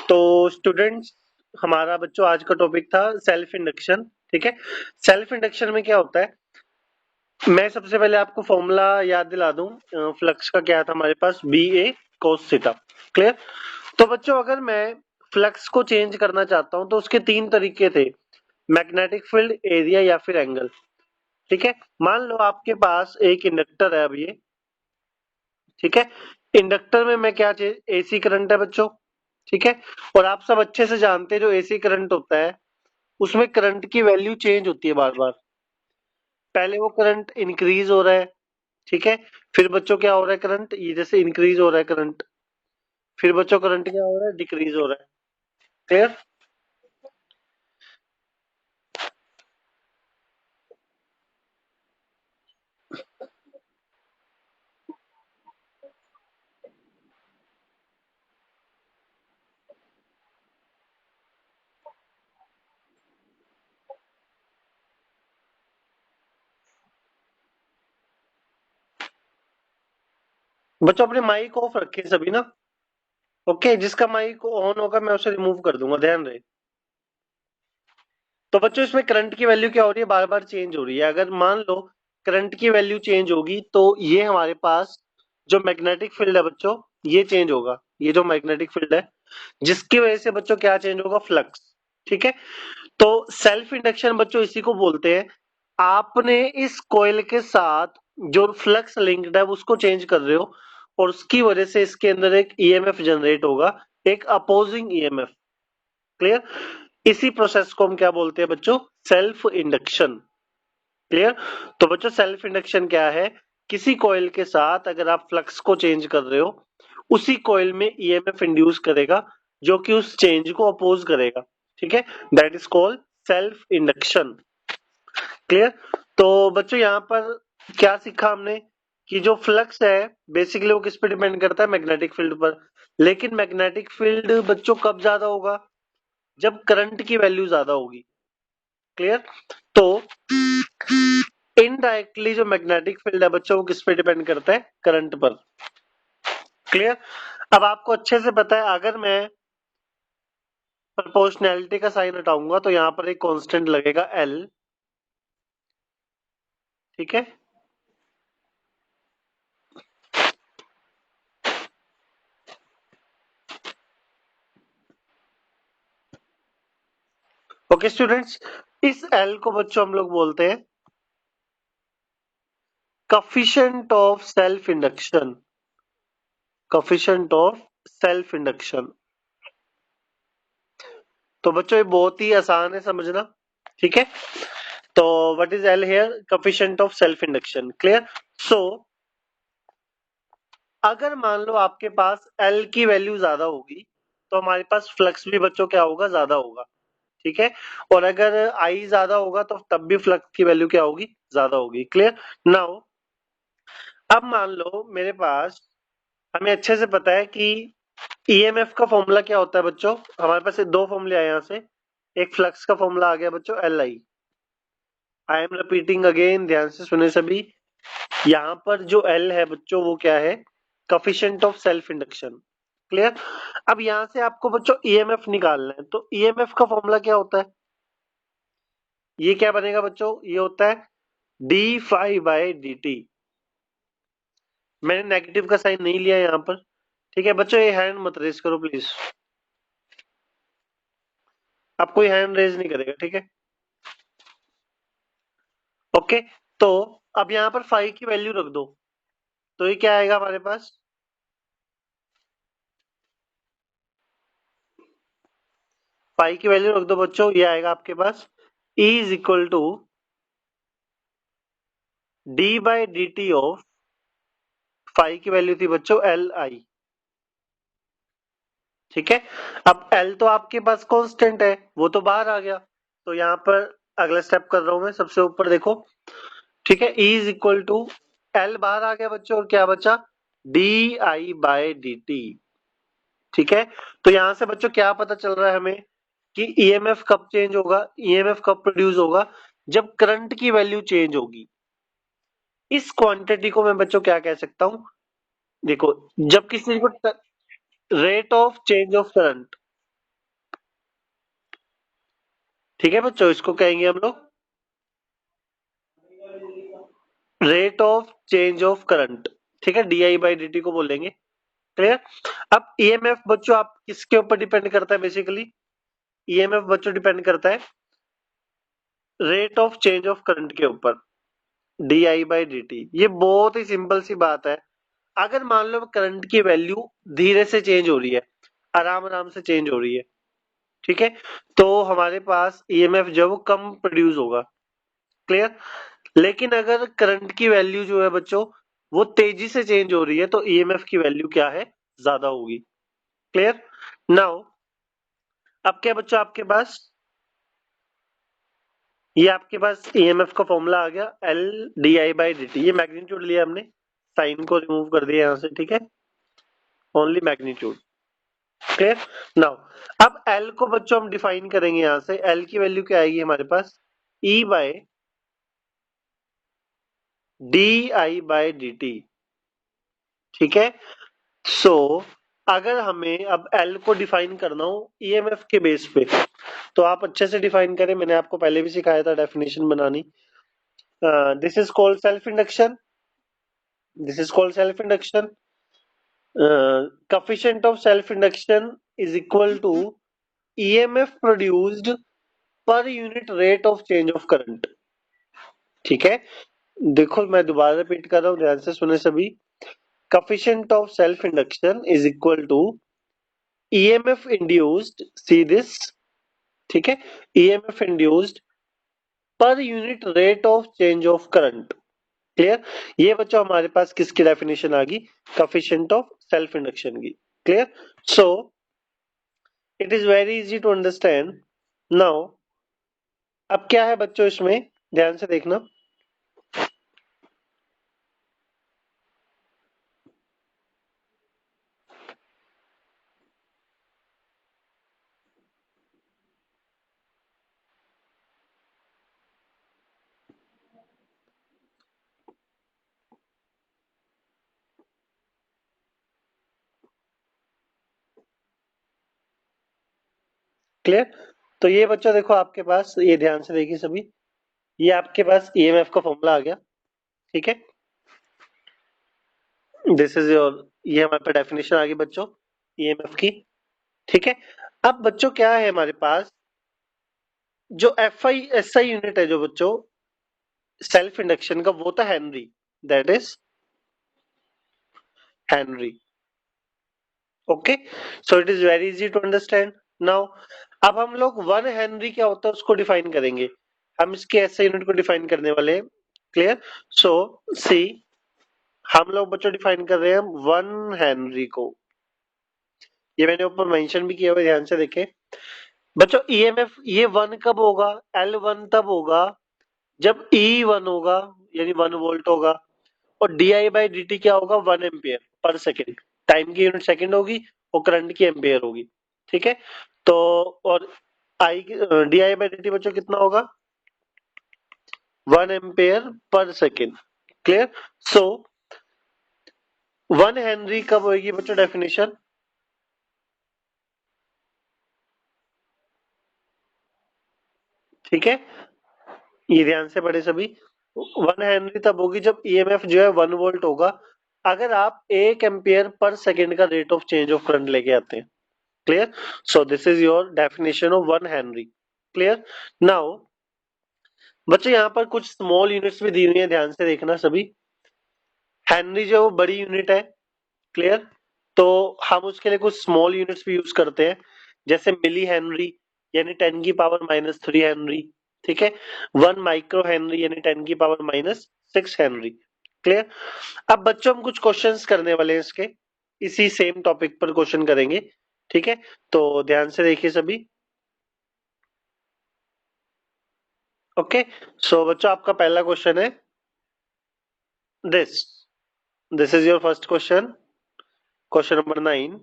तो स्टूडेंट्स, हमारा बच्चों आज का टॉपिक था सेल्फ इंडक्शन। ठीक है, सेल्फ इंडक्शन में क्या होता है, मैं सबसे पहले आपको फॉर्मूला याद दिला दूं। फ्लक्स का क्या था हमारे पास, बी ए कोस थीटा। क्लियर। तो बच्चों अगर मैं फ्लक्स को चेंज करना चाहता हूं तो उसके तीन तरीके थे, मैग्नेटिक फील्ड, एरिया या फिर एंगल। ठीक है, मान लो आपके पास एक इंडक्टर है अब ये। ठीक है, इंडक्टर में मैं क्या एसी करंट है बच्चों। ठीक है, और आप सब अच्छे से जानते हैं जो एसी करंट होता है उसमें करंट की वैल्यू चेंज होती है बार बार। पहले वो करंट इंक्रीज हो रहा है, ठीक है, फिर बच्चों क्या हो रहा है, करंट ये जैसे इंक्रीज हो रहा है करंट, फिर बच्चों करंट क्या हो रहा है, डिक्रीज हो रहा है। क्लियर। बच्चों अपने माइक ऑफ रखें सभी ना। ओके, जिसका माइक ऑन होगा मैं उसे रिमूव कर दूंगा, ध्यान रहे। तो बच्चों इसमें करंट की वैल्यू क्या हो रही है, बार बार चेंज हो रही है। अगर मान लो करंट की वैल्यू चेंज होगी तो ये हमारे पास जो मैग्नेटिक फील्ड है बच्चों, ये चेंज होगा। ये जो मैग्नेटिक फील्ड है जिसकी वजह से बच्चों क्या चेंज होगा, फ्लक्स। ठीक है, तो सेल्फ इंडक्शन बच्चों इसी को बोलते हैं। आपने इस कॉइल के साथ जो फ्लक्स लिंक्ड है उसको चेंज कर रहे हो और उसकी वजह से इसके अंदर एक ईएमएफ जनरेट होगा, एक अपोजिंग ईएमएफ। क्लियर। इसी प्रोसेस को हम क्या बोलते हैं बच्चों, सेल्फ इंडक्शन। क्लियर। तो बच्चों सेल्फ इंडक्शन क्या है, किसी कॉइल के साथ अगर आप फ्लक्स को चेंज कर रहे हो उसी कॉइल में ईएमएफ इंड्यूस करेगा जो कि उस चेंज को अपोज करेगा। ठीक है, that is called self induction. Clear. तो बच्चों यहाँ पर क्या सीखा हमने कि जो फ्लक्स है बेसिकली वो किस पे डिपेंड करता है, मैग्नेटिक फील्ड पर। लेकिन मैग्नेटिक फील्ड बच्चों कब ज्यादा होगा, जब करंट की वैल्यू ज्यादा होगी। क्लियर। तो इनडायरेक्टली जो मैग्नेटिक फील्ड है बच्चों वो किस पे डिपेंड करता है, करंट पर। क्लियर। अब आपको अच्छे से पता है अगर मैं प्रोपोर्शनैलिटी का साइन हटाऊंगा तो यहाँ पर एक कांस्टेंट लगेगा एल। ठीक है, ओके स्टूडेंट्स, इस एल को बच्चों हम लोग बोलते हैं coefficient of self induction. coefficient of self induction. तो बच्चों ये बहुत ही आसान है समझना। ठीक है, तो what is L here, coefficient of self induction. Clear. So अगर मान लो आपके पास एल की वैल्यू ज्यादा होगी तो हमारे पास फ्लक्स भी बच्चों क्या होगा, ज्यादा होगा। ठीक है, और अगर आई ज्यादा होगा तो तब भी फ्लक्स की वैल्यू क्या होगी, ज्यादा होगी। क्लियर। नाउ अब मान लो मेरे पास, हमें अच्छे से पता है कि ईएमएफ का फॉर्मूला क्या होता है बच्चों, हमारे पास ये दो फॉर्मूले आए यहाँ से। एक फ्लक्स का फॉर्मूला आ गया बच्चों, L I am repeating again, ध्यान से सुने सभी। यहाँ पर जो एल है बच्चों वो क्या है, coefficient of self induction. Clear. अब यहाँ से आपको बच्चों ईएमएफ निकालना है, तो ईएमएफ का फॉर्मूला क्या होता है, ये क्या बनेगा बच्चों, ये होता है d phi by d t. मैंने नेगेटिव का साइन नहीं लिया यहाँ पर। ठीक है बच्चों, ये हैंड मत रेज करो प्लीज, आप कोई हैंड रेज नहीं करेगा। ठीक है, ओके। तो अब यहाँ पर फाई की वैल्यू रख दो, तो ये क्या आएगा हमारे पास, फाई की वैल्यू रख दो बच्चों, ये आएगा आपके पास E is equal to d by d t of, phi की वैल्यू थी बच्चों एल आई। ठीक है, अब एल तो आपके पास कांस्टेंट है, वो तो बाहर आ गया। तो यहाँ पर अगला स्टेप कर रहा हूं मैं, सबसे ऊपर देखो। ठीक है, E is equal to L बाहर आ गया बच्चों और क्या बचा, d I by d T. ठीक है, तो यहां से बच्चों क्या पता चल रहा है हमें कि ईएमएफ कब चेंज होगा, ईएमएफ कब प्रोड्यूस होगा, जब करंट की वैल्यू चेंज होगी। इस क्वांटिटी को मैं बच्चों क्या कह सकता हूं, देखो, जब किसी को rate of change of current, ठीक है बच्चों, इसको कहेंगे हम लोग rate of change of current. ठीक है, डीआई बाई डी को बोलेंगे। क्लियर। अब ईएमएफ बच्चों आप किसके ऊपर डिपेंड करता है? बेसिकली ईएमएफ बच्चों डिपेंड करता है rate of change of current के ऊपर, डीआई बाई डी। ये बहुत ही सिंपल सी बात है। अगर मान लो करंट की वैल्यू धीरे से चेंज हो रही है, आराम आराम से चेंज हो रही है, ठीक है, तो हमारे पास ईएमएफ जो है वो कम प्रोड्यूस होगा। क्लियर। लेकिन अगर करंट की वैल्यू जो है बच्चों वो तेजी से चेंज हो रही है तो ईएमएफ की वैल्यू क्या है? ज्यादा होगी। क्लियर। नाउ अब क्या बच्चों आपके पास, ये आपके पास ईएमएफ का फॉर्मूला आ गया L d I by d T. ये मैग्नीट्यूड लिया हमने, साइन को रिमूव कर दिया यहां से। ठीक है, ओनली मैग्नीट्यूड। क्लियर। नाउ अब एल को बच्चों हम डिफाइन करेंगे यहां से। एल की वैल्यू क्या आएगी हमारे पास? E by D I by D T. ठीक है, सो अगर हमें अब एल को डिफाइन करना हो ईएमएफ के बेस पे तो आप अच्छे से डिफाइन करें। मैंने आपको पहले भी सिखाया था डेफिनेशन बनानी। This is called self induction, this is called self induction. coefficient of self induction is equal to EMF produced per unit rate of change of current। ठीक है, देखो मैं दोबारा रिपीट कर रहा हूँ, ध्यान से सुने सभी। coefficient of self induction is equal to EMF induced, see this, ठीक है, EMF induced per unit rate of change of current। Clear. ये बच्चों हमारे पास किसकी डेफिनेशन आ गई? coefficient of self induction की। Clear. So it is very easy to understand. Now अब क्या है बच्चों इसमें, ध्यान से देखना। क्लियर। तो ये बच्चों देखो आपके पास, ये ध्यान से देखिए सभी, ये आपके पास ईएमएफ का फॉर्मूला आ गया। ठीक है, दिस इज योर, ये हमारे पास डेफिनेशन आ गई बच्चों ईएमएफ की। ठीक है, अब बच्चों क्या है हमारे पास, जो F I S I unit है जो बच्चों सेल्फ इंडक्शन का, वो था henry, that is henry. Okay, so it is very easy to understand. Now अब हम लोग वन हेनरी क्या होता है उसको डिफाइन करेंगे। हम इसके एसआई यूनिट को डिफाइन करने वाले हैं। क्लियर। सो सी, हम लोग बच्चों डिफाइन कर रहे हैं वन हेनरी को। ये मैंने ऊपर मेंशन भी किया हुआ, ध्यान से देखें बच्चों। ईएमएफ ये वन कब होगा? एल वन तब होगा जब ई वन होगा, यानी 1 वोल्ट होगा, और D I by d T क्या होगा? 1 एम्पियर पर सेकेंड। टाइम की यूनिट सेकेंड होगी और करंट की एम्पियर होगी। ठीक है, तो और I D I by d T बच्चों कितना होगा? 1 ampere per second. Clear. So one Henry कब होगी बच्चों डेफिनेशन? ठीक है, ये ध्यान से पढ़े सभी। वन हेनरी तब होगी जब ईएमएफ जो है 1 वोल्ट होगा, अगर आप 1 एम्पियर पर सेकेंड का rate of change of current लेके आते हैं। Clear. So this is your definition of one Henry. Clear. Now बच्चों यहाँ पर कुछ स्मॉल यूनिट्स भी दी हुई है, ध्यान से देखना सभी। हेनरी जो है वो बड़ी यूनिट है। क्लियर। तो हम उसके लिए कुछ स्मॉल यूनिट्स भी यूज करते हैं, जैसे मिली हेनरी यानी 10⁻³ हेनरी। ठीक है, 1 माइक्रो हेनरी यानी 10⁻⁻6 हेनरी। क्लियर। अब बच्चों हम कुछ क्वेश्चंस करने वाले हैं इसके, इसी सेम टॉपिक पर क्वेश्चन करेंगे। ठीक है, तो ध्यान से देखिए सभी। ओके, सो बच्चों आपका पहला क्वेश्चन है this, this is your first question, question number 9।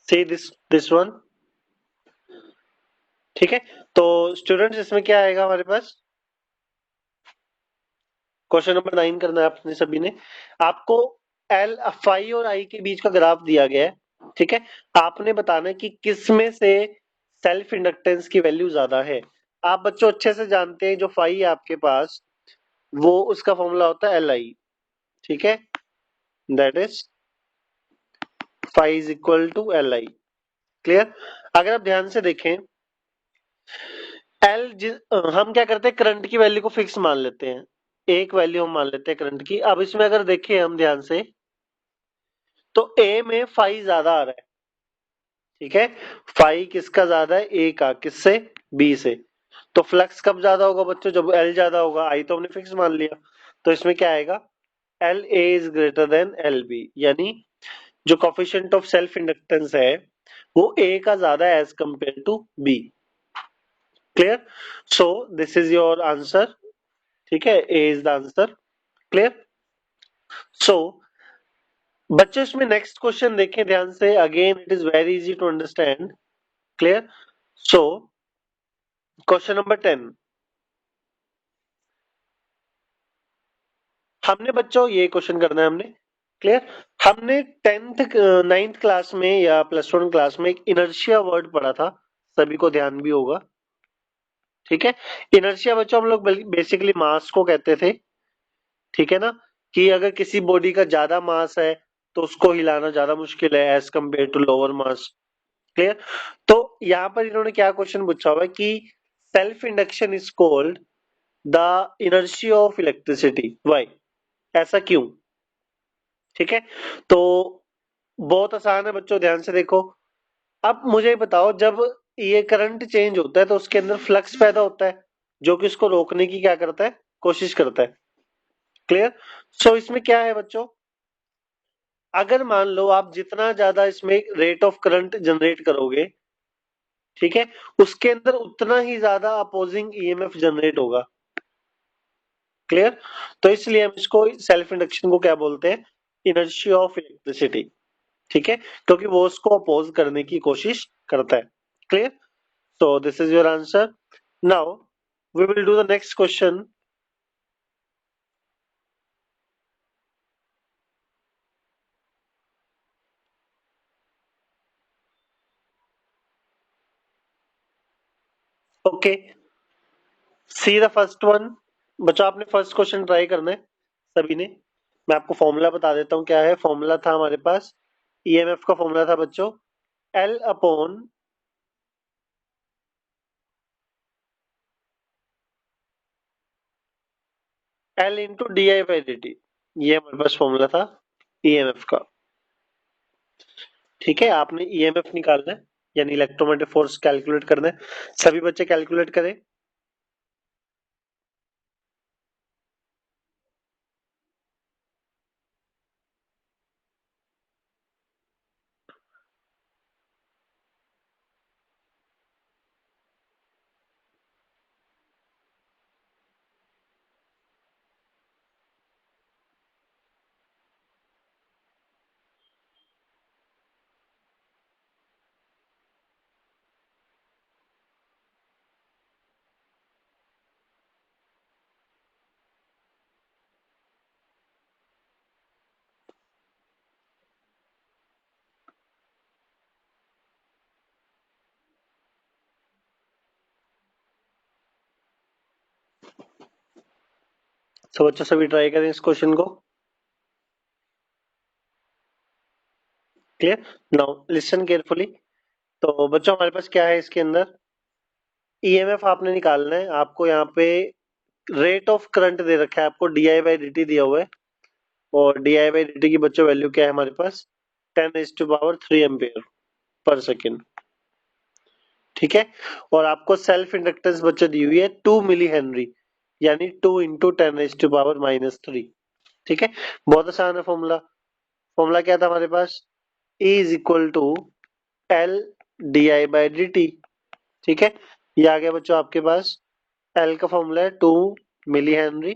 See this one. ठीक है, तो स्टूडेंट्स इसमें क्या आएगा हमारे पास? क्वेश्चन नंबर 9 करना है आपने सभी ने। आपको एल फाई और आई के बीच का ग्राफ दिया गया है। ठीक है, आपने बताना है कि किस में से सेल्फ इंडक्टेंस की वैल्यू ज्यादा है। आप बच्चों अच्छे से जानते हैं जो फाई है आपके पास, वो उसका फॉर्मूला होता है एल आई। ठीक है, that is phi is equal to L I. Clear. अगर आप ध्यान से देखें, हम क्या करते हैं, करंट की वैल्यू को फिक्स मान लेते हैं, एक वैल्यू हम मान लेते हैं करंट की। अब इसमें अगर देखें हम ध्यान से, तो ए में फाई ज्यादा आ रहा है। ठीक है, फाई किसका ज्यादा है, ए का। किससे, बी से। तो फ्लक्स कब ज्यादा होगा बच्चों, जब एल ज्यादा होगा। आई तो हमने फिक्स मान लिया, तो इसमें क्या आएगा, L A is greater than L B, यानी जो कोफिशिएंट ऑफ सेल्फ इंडक्टेंस है वो ए का ज्यादा है as compare to B. Clear. So this is your answer. ठीक है, A is the answer. Clear. So बच्चों इसमें नेक्स्ट क्वेश्चन देखें ध्यान से, again it is very easy to understand. Clear. So question number 10, हमने बच्चों ये क्वेश्चन करना है हमने। क्लियर। हमने 10th 9th क्लास में या +1 क्लास में एक इनर्शिया वर्ड पढ़ा था, सभी को ध्यान भी होगा। ठीक है, इनर्शिया बच्चों हम लोग बेसिकली मास को कहते थे। ठीक है ना, कि अगर किसी बॉडी का ज्यादा मास है तो उसको हिलाना ज्यादा मुश्किल है as compare to lower mass. Clear. तो यहाँ पर इन्होंने क्या क्वेश्चन पूछा हुआ है कि self induction is called the inertia of electricity, why, ऐसा क्यों। ठीक है, तो बहुत आसान है बच्चों, ध्यान से देखो। अब मुझे बताओ, जब ये करंट चेंज होता है तो उसके अंदर फ्लक्स पैदा होता है, जो कि उसको रोकने की क्या करता है, कोशिश करता है। क्लियर। सो इसमें क्या है बच्चों, अगर मान लो आप जितना ज्यादा इसमें रेट ऑफ करंट जनरेट करोगे, ठीक है, उसके अंदर उतना ही ज्यादा अपोजिंग ईएमएफ जनरेट होगा। क्लियर। तो इसलिए हम इसको सेल्फ इंडक्शन को क्या बोलते हैं, इनर्शिया ऑफ इलेक्ट्रिसिटी। ठीक है, क्योंकि वो उसको अपोज करने की कोशिश करता है। Clear. So this is your answer. Now we will do the next question. Okay, see the first one. बच्चों आपने फर्स्ट क्वेश्चन ट्राई करना है सभी ने। मैं आपको फॉर्मूला बता देता हूँ क्या है। फॉर्मूला था हमारे पास, ईएमएफ का फॉर्मूला था बच्चों, L upon L into D I by d T. ये हमारे पास फॉर्मूला था ईएमएफ का। ठीक है, आपने ईएमएफ निकालना है, यानी इलेक्ट्रोमोटिव फोर्स कैलकुलेट करना है। सभी बच्चे कैलकुलेट करें। तो बच्चों सभी ट्राई करें इस क्वेश्चन को। क्लियर। Now listen carefully. तो बच्चों हमारे पास क्या है इसके अंदर, ईएमएफ आपने निकालना है। आपको यहाँ पे रेट ऑफ करंट दे रखा है, आपको D I by d T दिया हुआ है। और D I by d T की बच्चों वैल्यू क्या है हमारे पास, 10⁻³ एम्पियर पर सेकेंड। ठीक है, और आपको सेल्फ इंडक्टेंस बच्चों दी हुई है 2 मिली हेनरी, यानी 2 इंटू 10⁻⁻³ ठीक है, बहुत आसान है फॉर्मूला। फॉर्मूला क्या था हमारे पास, E is equal to L d I by d T. ठीक है, ये आ गया बच्चों आपके पास। एल का फॉर्मूला है 2 मिली हेनरी,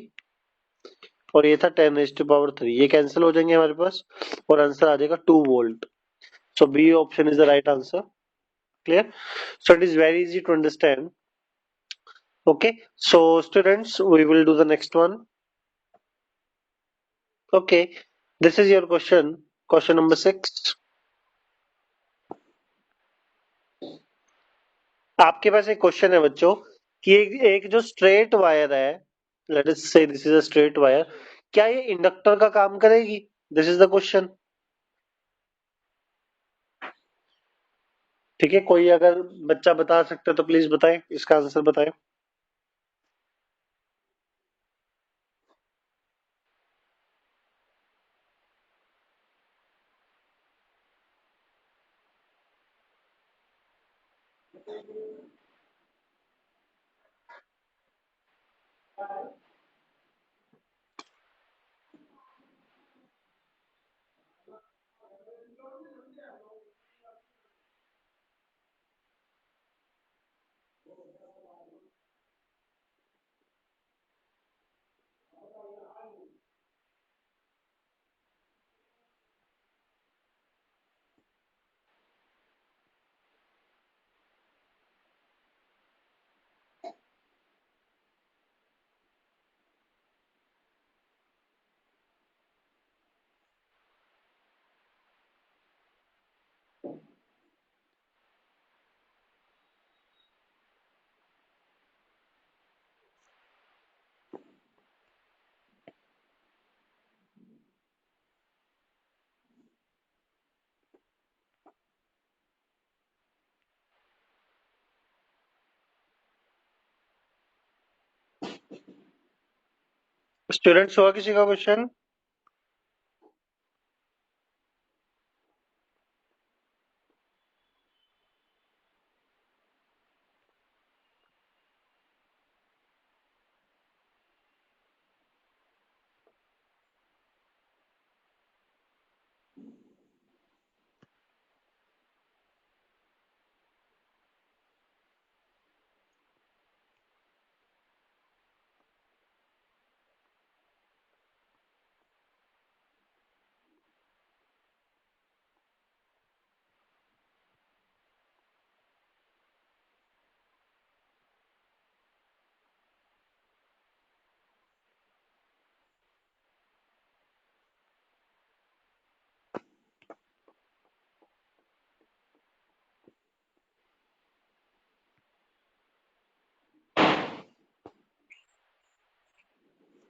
और ये था 10⁻³ ये कैंसिल हो जाएंगे हमारे पास, और आंसर आ जाएगा 2 volt. So B option is the right answer. Clear. So it is very easy to understand. Okay, so students, we will do the next one. Okay, this is your question, question number 6. आपके पास एक question है बच्चों कि एक जो straight wire है, let us से this is a straight wire, क्या ये इंडक्टर का काम करेगी? This is the question. ठीक है, कोई अगर बच्चा बता सकता है तो प्लीज बताएं, इसका आंसर बताएं। स्टूडेंट्स हुआ किसी का क्वेश्चन?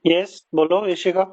यस, बोलो ऋषिका।